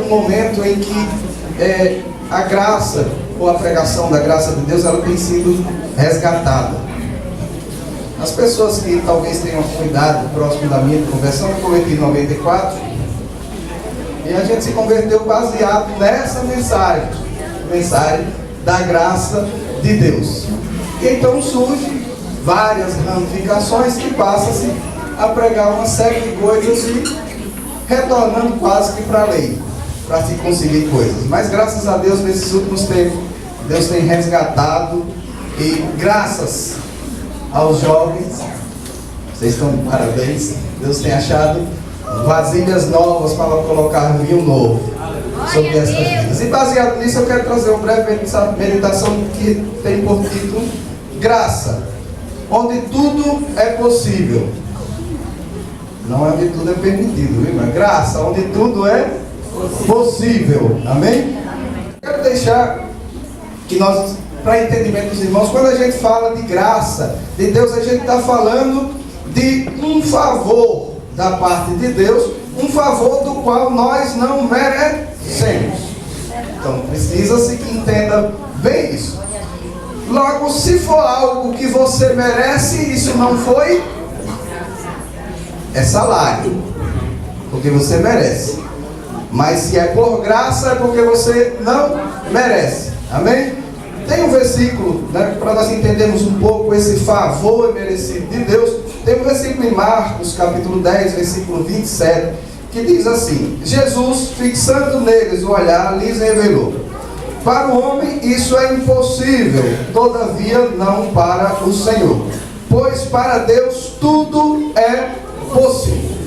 momento em que a graça, ou a pregação da graça de Deus, ela tem sido resgatada. As pessoas que talvez tenham cuidado próximo da minha conversão, eu converti em 94, e a gente se converteu baseado nessa mensagem da graça de Deus. E então surgem várias ramificações que passam-se a pregar uma série de coisas e retornando quase que para a lei, para se conseguir coisas. Mas graças a Deus, nesses últimos tempos, Deus tem resgatado, e graças aos jovens, vocês estão de parabéns, Deus tem achado vasilhas novas para colocar vinho novo sobre essas vidas. E baseado nisso, eu quero trazer uma breve meditação que tem por título Graça, onde tudo é possível. Não é onde tudo é permitido, viu? Mas graça, onde tudo é possível. Amém? Quero deixar que nós, para entendimento dos irmãos, quando a gente fala de graça de Deus, a gente está falando de um favor da parte de Deus, um favor do qual nós não merecemos. Então precisa-se que entenda bem isso. Logo, se for algo que você merece, isso não foi, é salário, porque você merece. Mas se é por graça, é porque você não merece. Amém? Tem um versículo, né, para nós entendermos um pouco esse favor merecido de Deus. Tem um versículo em Marcos, capítulo 10, versículo 27, que diz assim: Jesus, fixando neles o olhar, lhes revelou: para o homem isso é impossível, todavia não para o Senhor, pois para Deus tudo é possível.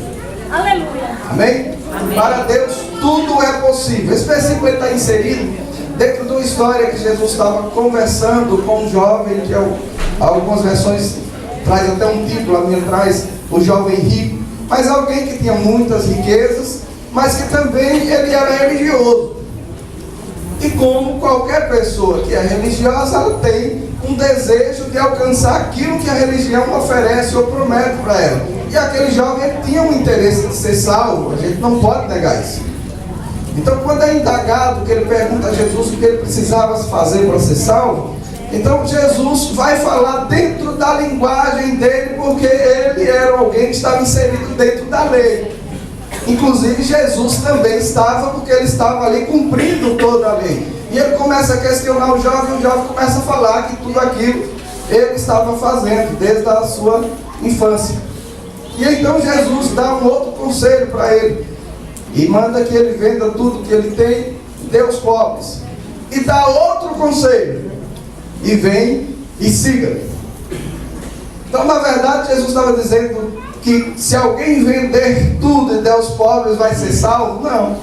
Aleluia. Amém? Amém. Para Deus tudo é possível. Esse versículo está inserido dentro de uma história que Jesus estava conversando com um jovem, que algumas versões traz até um título, a minha traz o jovem rico, mas alguém que tinha muitas riquezas, mas que também ele era religioso. E como qualquer pessoa que é religiosa, ela tem um desejo de alcançar aquilo que a religião oferece ou promete para ela. E aquele jovem tinha um interesse de ser salvo, a gente não pode negar isso. Então, quando é indagado, que ele pergunta a Jesus o que ele precisava fazer para ser salvo, então Jesus vai falar dentro da linguagem dele, porque ele era alguém que estava inserido dentro da lei. Inclusive Jesus também estava, porque ele estava ali cumprindo toda a lei. E ele começa a questionar o jovem começa a falar que tudo aquilo ele estava fazendo desde a sua infância. E então Jesus dá um outro conselho para ele, e manda que ele venda tudo que ele tem, dê aos pobres. E dá outro conselho: e vem e siga-me. Então, na verdade, Jesus estava dizendo que se alguém vender tudo e der aos pobres, vai ser salvo? Não,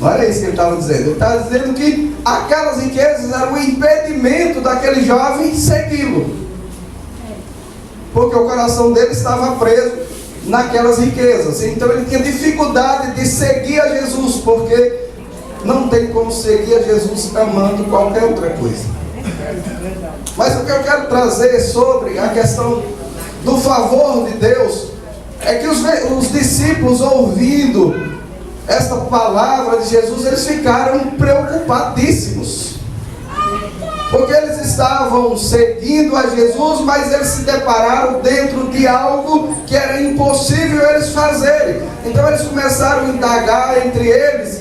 não era isso que ele estava dizendo. Ele estava dizendo que aquelas riquezas eram um impedimento daquele jovem segui-lo, porque o coração dele estava preso naquelas riquezas. Então ele tinha dificuldade de seguir a Jesus, porque não tem como seguir a Jesus amando qualquer outra coisa. Mas o que eu quero trazer sobre a questão do favor de Deus é que os discípulos, ouvindo esta palavra de Jesus, eles ficaram preocupadíssimos, porque eles estavam seguindo a Jesus, mas eles se depararam dentro de algo que era impossível eles fazerem. Então eles começaram a indagar entre eles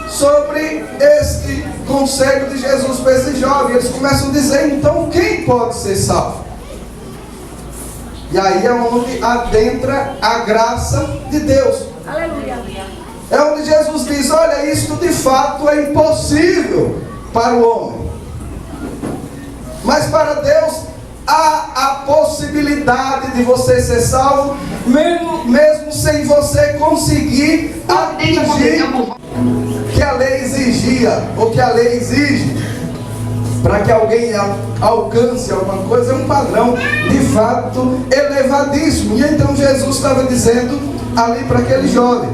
sobre este conselho de Jesus para esse jovem. Eles começam a dizer: então quem pode ser salvo? E aí é onde adentra a graça de Deus. Aleluia. É onde Jesus diz: olha, isto de fato é impossível para o homem, mas para Deus há a possibilidade de você ser salvo, mesmo sem você conseguir atingir que a lei exigia, ou que a lei exige. Para que alguém alcance alguma coisa, é um padrão de fato elevadíssimo. E então Jesus estava dizendo ali para aquele jovem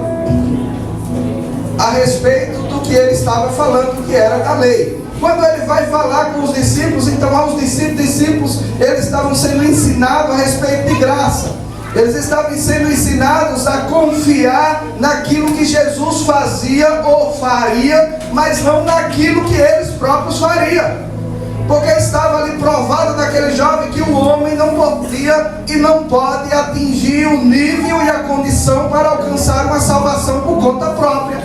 a respeito do que ele estava falando, que era da lei. Quando ele vai falar com os discípulos, então aos discípulos, eles estavam sendo ensinados a respeito de graça. Eles estavam sendo ensinados a confiar naquilo que Jesus fazia ou faria, mas não naquilo que eles próprios fariam. Porque estava ali provado naquele jovem que o homem não podia e não pode atingir o nível e a condição para alcançar uma salvação por conta própria.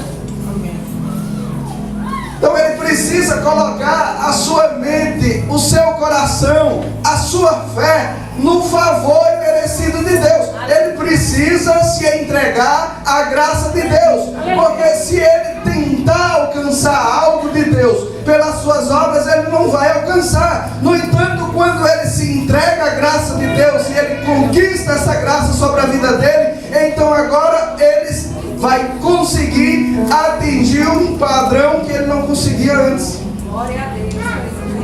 Então ele precisa colocar a sua mente, o seu coração, a sua fé no favor merecido de Deus. Ele precisa se entregar à graça de Deus. Porque se ele tentar alcançar algo de Deus pelas suas obras, ele não vai alcançar. No entanto, quando ele se entrega à graça de Deus e ele conquista essa graça sobre a vida dele, então agora ele vai conseguir atingir um padrão que ele não conseguia antes.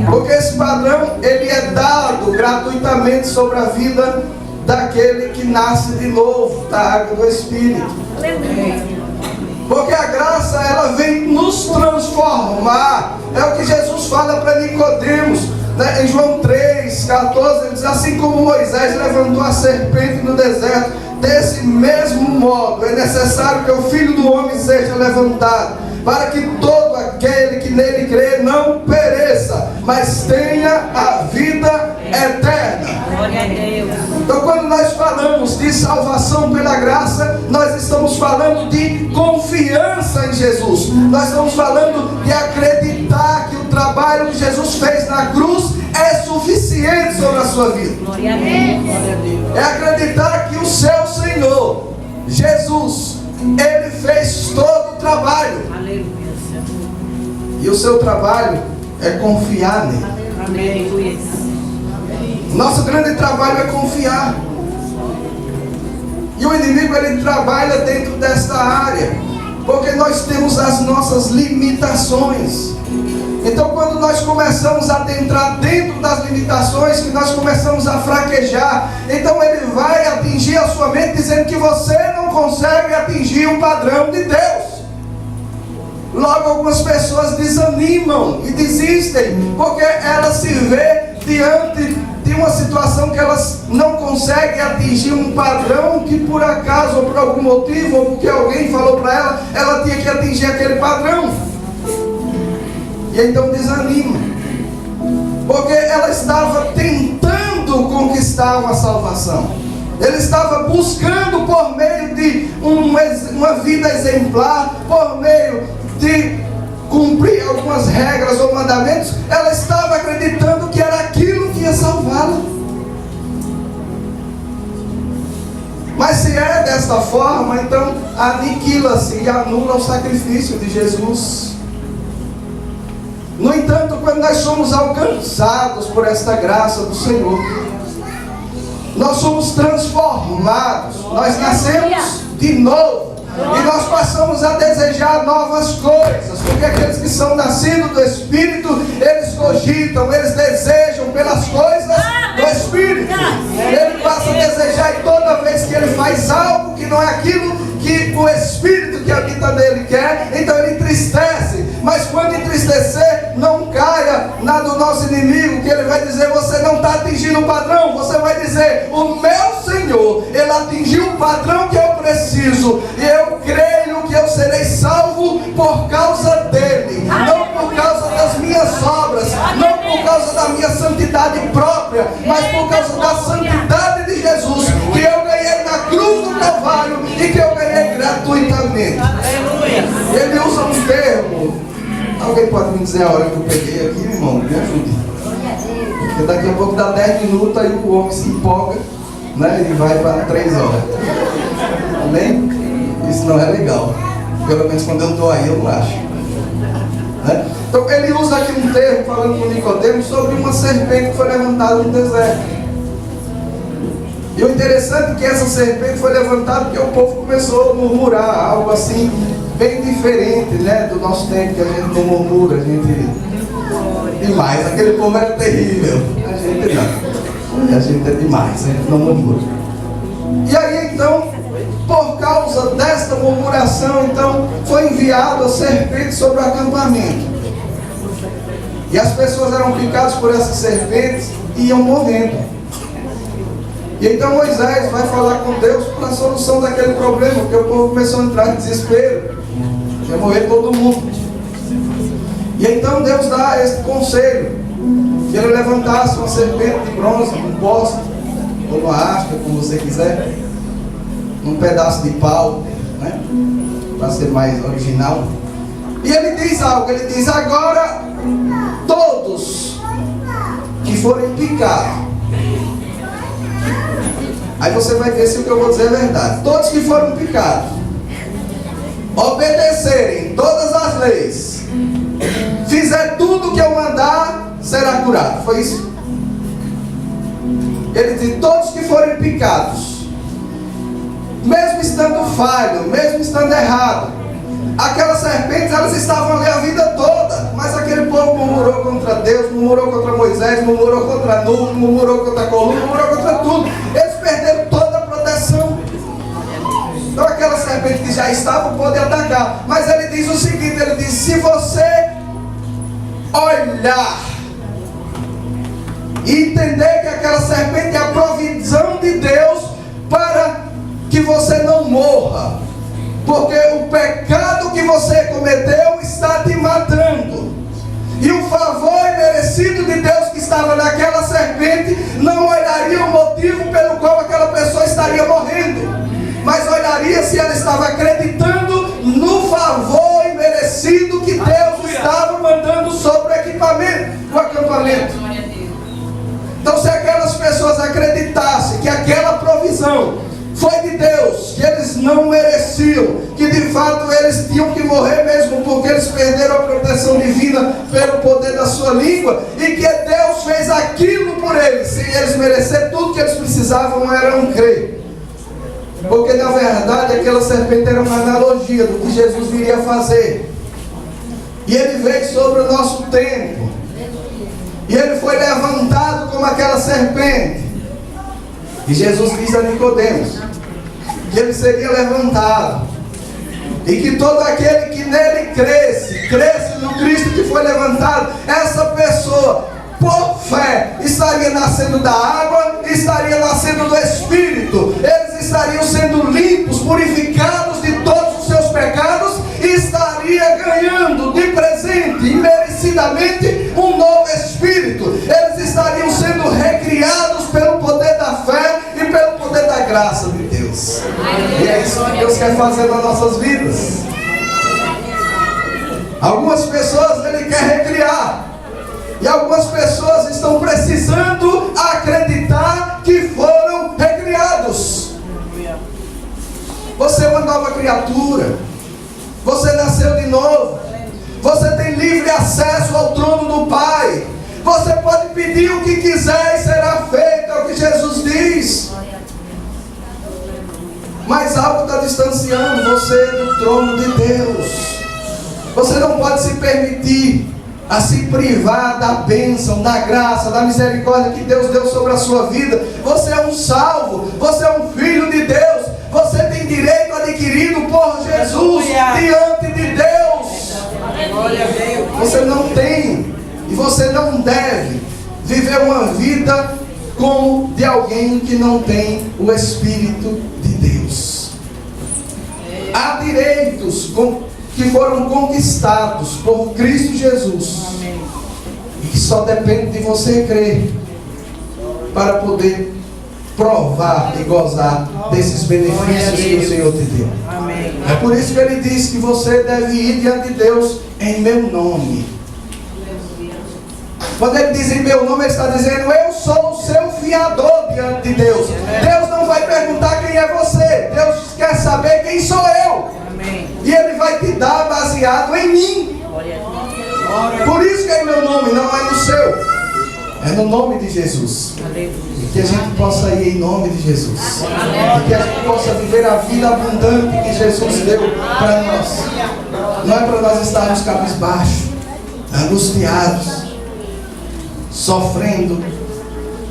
Porque esse padrão, ele é dado gratuitamente sobre a vida daquele que nasce de novo, da água do Espírito. Porque a graça, ela vem nos transformar. É o que Jesus fala para Nicodemos, né? Em João 3,14, ele diz: assim como Moisés levantou a serpente no deserto, desse mesmo modo é necessário que o Filho do Homem seja levantado, para que todo aquele que nele crê não pereça, mas tenha a vida eterna. Glória a Deus. Então, quando nós falamos de salvação pela graça, nós estamos falando de confiança em Jesus. Nós estamos falando de acreditar que o trabalho que Jesus fez na cruz é suficiente sobre a sua vida. Glória a Deus. É acreditar que o seu Senhor, Jesus, Ele fez todo o trabalho. Aleluia. E o seu trabalho é confiar nele. Aleluia. Nosso grande trabalho é confiar. E o inimigo, ele trabalha dentro desta área, porque nós temos as nossas limitações. Então, quando nós começamos a adentrar dentro das limitações, que nós começamos a fraquejar, então ele vai atingir a sua mente dizendo que você não consegue atingir o padrão de Deus. Logo, algumas pessoas desanimam e desistem, porque elas se vê diante de uma situação que elas não conseguem atingir um padrão que por acaso, ou por algum motivo, ou porque alguém falou para ela, ela tinha que atingir aquele padrão. E então desanima, porque ela estava tentando conquistar uma salvação. Ele estava buscando por meio de uma vida exemplar, por meio de cumprir algumas regras ou mandamentos. Ela estava acreditando que era aquilo que ia salvá-la. Mas se é desta forma, então aniquila-se e anula o sacrifício de Jesus. No entanto, quando nós somos alcançados por esta graça do Senhor, nós somos transformados, nós nascemos de novo, e nós passamos a desejar novas coisas, porque aqueles que são nascidos do Espírito, eles cogitam, eles desejam pelas coisas do Espírito. Ele passa a desejar, e toda vez que ele faz algo que não é aquilo que o Espírito que habita nele quer, então ele entristece. Mas quando entristecer, não caia na do nosso inimigo, que ele vai dizer: você não está atingindo o padrão. Você vai dizer: o meu Senhor, ele atingiu o padrão que eu preciso, e eu creio que eu serei salvo por causa dele, não por causa das minhas obras, não por causa da minha santidade própria, mas por causa da santidade de Jesus, que eu ganhei na cruz do Calvário e que eu ganhei gratuitamente. Ele usa um termo. Alguém pode me dizer a hora que eu peguei aqui, irmão? Me ajude. Porque daqui a pouco dá 10 minutos, aí o homem se empolga, né? E vai para 3 horas. Amém? Isso não é legal. Pelo menos quando eu estou aí, eu não acho. Né? Então ele usa aqui um termo, falando com Nicodemos, sobre uma serpente que foi levantada no deserto. E o interessante é que essa serpente foi levantada porque o povo começou a murmurar, algo assim, bem diferente, né, do nosso tempo, que a gente não murmura, a gente... Demais, aquele povo era terrível. A gente não. A gente é demais, a gente não murmura. E aí então, por causa desta murmuração, então, foi enviado a serpente sobre o acampamento. E as pessoas eram picadas por essas serpentes e iam morrendo. E então Moisés vai falar com Deus para a solução daquele problema, porque o povo começou a entrar em desespero, ia morrer todo mundo. E então Deus dá esse conselho, que ele levantasse uma serpente de bronze, um poste, ou uma haste, como você quiser, um pedaço de pau, né? Para ser mais original. E ele diz algo, ele diz: agora todos que forem picados. Aí você vai ver se o que eu vou dizer é verdade. Todos que foram picados, obedecerem todas as leis, fizer tudo que eu mandar, será curado. Foi isso? Ele diz: todos que forem picados, mesmo estando falho, mesmo estando errado. Aquelas serpentes, elas estavam ali a vida toda, mas aquele povo murmurou contra Deus, murmurou contra Moisés, murmurou contra a nuvem, murmurou contra a coluna, murmurou contra tudo. Eles perderam toda a proteção. Então aquela serpente que já estava pode atacar. Mas ele diz o seguinte, ele diz: se você olhar e entender que aquela serpente é a provisão de Deus para que você não morra, porque o pecado que você cometeu está te matando, e o favor imerecido de Deus que estava naquela serpente não olharia o motivo pelo qual aquela pessoa estaria morrendo, mas olharia se ela estava acreditando no favor imerecido que Deus estava mandando sobre o acampamento. Então, se aquelas pessoas acreditassem que aquela provisão foi de Deus, que eles não mereciam, que de fato eles tinham que morrer mesmo, porque eles perderam a proteção divina pelo poder da sua língua, e que Deus fez aquilo por eles, sem eles merecer, tudo que eles precisavam era um crer. Porque na verdade aquela serpente era uma analogia do que Jesus viria fazer. E ele veio sobre o nosso tempo, e ele foi levantado como aquela serpente. E Jesus diz a Nicodemos que ele seria levantado, e que todo aquele que nele cresce no Cristo que foi levantado, essa pessoa, por fé, estaria nascendo da água, estaria nascendo do Espírito. Eles estariam sendo limpos, purificados de todos os seus pecados, e estaria ganhando de presente, imerecidamente, um novo Espírito. Eles estariam sendo recriados pelo poder da fé e pelo poder da graça de Deus. E é isso que Deus quer fazer nas nossas vidas. Algumas pessoas Ele quer recriar, e algumas pessoas estão precisando acreditar que foram recriados. Você é uma nova criatura, você nasceu de novo, você tem livre acesso ao trono do Pai, você pode pedir o que quiser e será feito, é o que Jesus diz. Mas algo está distanciando você do trono de Deus. Você não pode se permitir a se privar da bênção, da graça, da misericórdia que Deus deu sobre a sua vida. Você é um salvo, você é um filho de Deus, você tem direito adquirido por Jesus diante de Deus. Você não tem, e você não deve viver uma vida como de alguém que não tem o Espírito de Deus. Há direitos que foram conquistados por Cristo Jesus, e que só depende de você crer para poder provar e gozar desses benefícios que o Senhor te deu. É por isso que Ele diz que você deve ir diante de Deus em meu nome. Quando Ele diz em meu nome, Ele está dizendo: eu sou o seu fiador diante de Deus. Deus não vai perguntar quem é você, Deus quer saber quem sou eu. E Ele vai te dar baseado em mim. Por isso que é em meu nome, não é no seu. É no nome de Jesus. E que a gente possa ir em nome de Jesus. E que a gente possa viver a vida abundante que Jesus deu para nós. Não é para nós estarmos cabisbaixos, angustiados, sofrendo,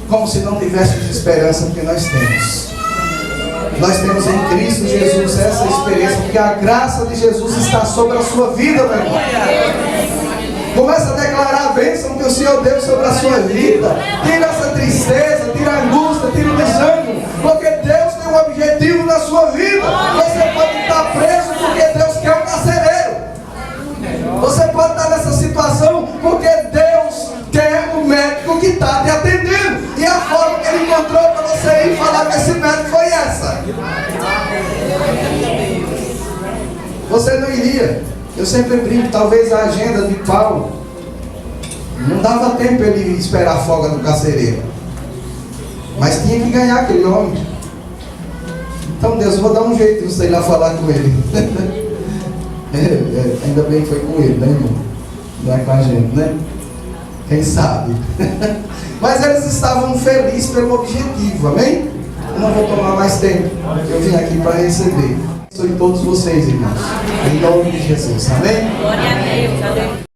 como se não tivéssemos esperança, porque nós temos. Nós temos em Cristo Jesus essa experiência, porque a graça de Jesus está sobre a sua vida, meu irmão. Começa a declarar a bênção que o Senhor deu sobre a sua vida. Tira essa tristeza, tira a angústia, tira o desânimo. sua vida. Você pode estar preso porque Deus quer um carcereiro. Você pode estar nessa situação porque Deus quer o médico que está te atendendo. E a forma que Ele encontrou para você ir falar com esse médico foi essa. Você não iria. Eu sempre brinco, talvez a agenda de Paulo não dava tempo ele esperar a folga do carcereiro. Mas tinha que ganhar aquele homem. Então Deus, eu vou dar um jeito de você ir lá falar com ele. Ainda bem que foi com ele, né, irmão? Não é com a gente, né? Quem sabe? Mas eles estavam felizes pelo objetivo, amém? Eu não vou tomar mais tempo. Eu vim aqui para receber. Sou de todos vocês, irmãos. Em nome de Jesus, amém? Glória a Deus.